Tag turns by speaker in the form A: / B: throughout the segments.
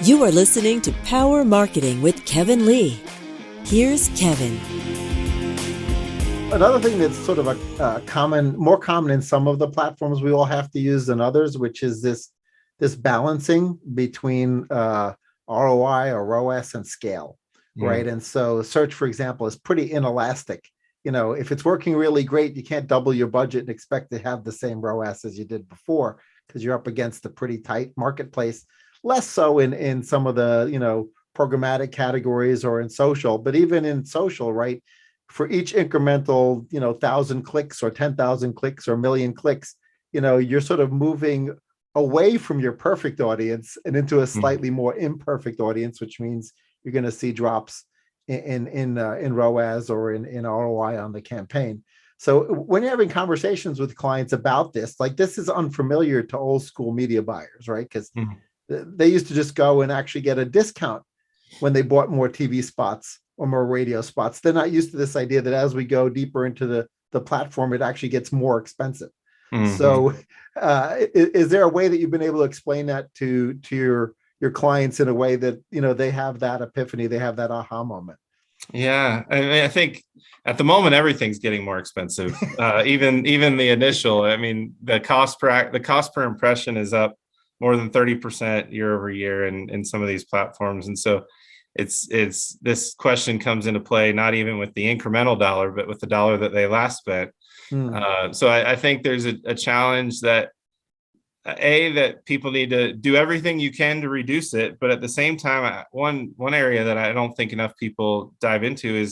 A: You are listening to Power Marketing with Kevin Lee. Here's Kevin.
B: Another thing that's sort of more common in some of the platforms we all have to use than others, which is this balancing between ROI or ROAS and scale, right? And so search, for example, is pretty inelastic. If it's working really great, you can't double your budget and expect to have the same ROAS as you did before because you're up against a pretty tight marketplace. Less so in some of the programmatic categories or in social, but even in social, right? For each incremental 1,000 clicks or 10,000 clicks or million clicks, you're sort of moving away from your perfect audience and into a slightly more imperfect audience, which means you're going to see drops in ROAS or in ROI on the campaign. So when you're having conversations with clients about this, like this is unfamiliar to old school media buyers, right? Because they used to just go and actually get a discount when they bought more TV spots or more radio spots. They're not used to this idea that as we go deeper into the platform, it actually gets more expensive. So is there a way that you've been able to explain that to your clients in a way that, they have that epiphany, they have that aha moment?
C: Yeah. I think at the moment, everything's getting more expensive. Even the initial, the cost per impression is up more than 30% year over year in some of these platforms. And so it's this question comes into play, not even with the incremental dollar, but with the dollar that they last spent. So I think there's a challenge that that people need to do everything you can to reduce it. But at the same time, one area that I don't think enough people dive into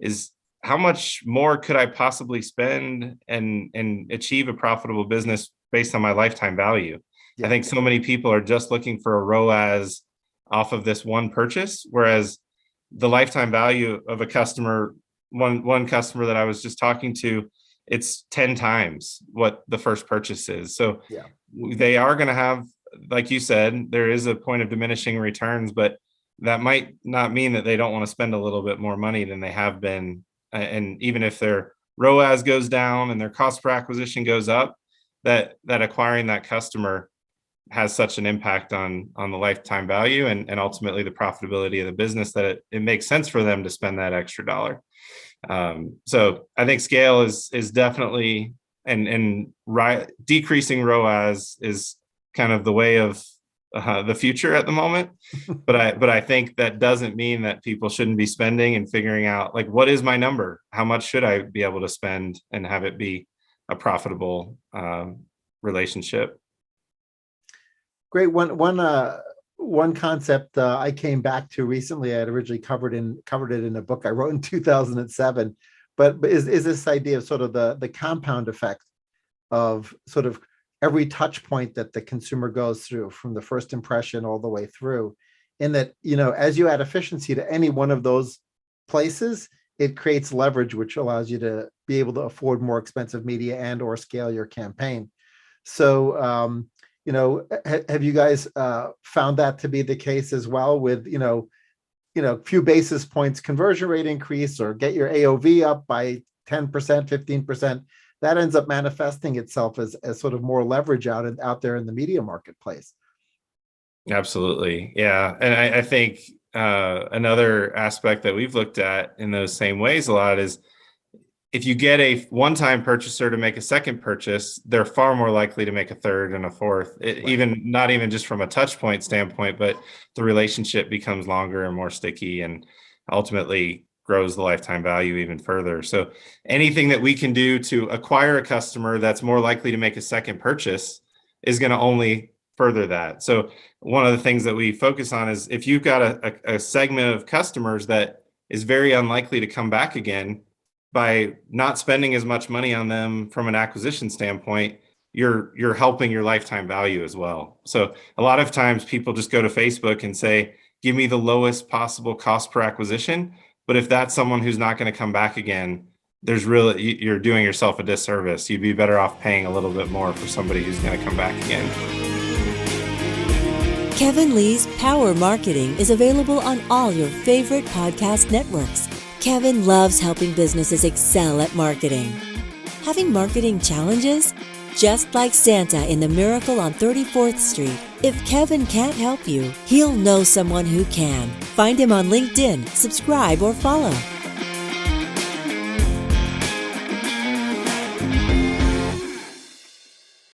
C: is how much more could I possibly spend and achieve a profitable business based on my lifetime value? Yeah. I think so many people are just looking for a ROAS off of this one purchase, whereas the lifetime value of a customer, one customer that I was just talking to, it's 10 times what the first purchase is. So they are going to have, like you said, there is a point of diminishing returns, but that might not mean that they don't want to spend a little bit more money than they have been. And even if their ROAS goes down and their cost per acquisition goes up, that acquiring that customer has such an impact on the lifetime value and ultimately the profitability of the business that it makes sense for them to spend that extra dollar. So I think scale is definitely and decreasing ROAS is kind of the way of the future at the moment. But I think that doesn't mean that people shouldn't be spending and figuring out like, what is my number? How much should I be able to spend and have it be a profitable relationship?
B: Great. One concept I came back to recently. I had originally covered it in a book I wrote in 2007, but is this idea of sort of the compound effect of sort of every touch point that the consumer goes through from the first impression all the way through, in that, as you add efficiency to any one of those places, it creates leverage, which allows you to be able to afford more expensive media and or scale your campaign. So, have you guys found that to be the case as well with, few basis points conversion rate increase or get your AOV up by 10%, 15%, that ends up manifesting itself as sort of more leverage out there in the media marketplace?
C: Absolutely. Yeah. And I think another aspect that we've looked at in those same ways a lot is if you get a one-time purchaser to make a second purchase, they're far more likely to make a third and a fourth, not even just from a touch point standpoint, but the relationship becomes longer and more sticky and ultimately grows the lifetime value even further. So anything that we can do to acquire a customer that's more likely to make a second purchase is going to only further that. So one of the things that we focus on is if you've got a segment of customers that is very unlikely to come back again, by not spending as much money on them from an acquisition standpoint, you're helping your lifetime value as well. So a lot of times people just go to Facebook and say, give me the lowest possible cost per acquisition. But if that's someone who's not going to come back again, you're doing yourself a disservice. You'd be better off paying a little bit more for somebody who's going to come back again.
A: Kevin Lee's Power Marketing is available on all your favorite podcast networks. Kevin loves helping businesses excel at marketing. Having marketing challenges? Just like Santa in The Miracle on 34th Street, if Kevin can't help you, he'll know someone who can. Find him on LinkedIn, subscribe, or follow.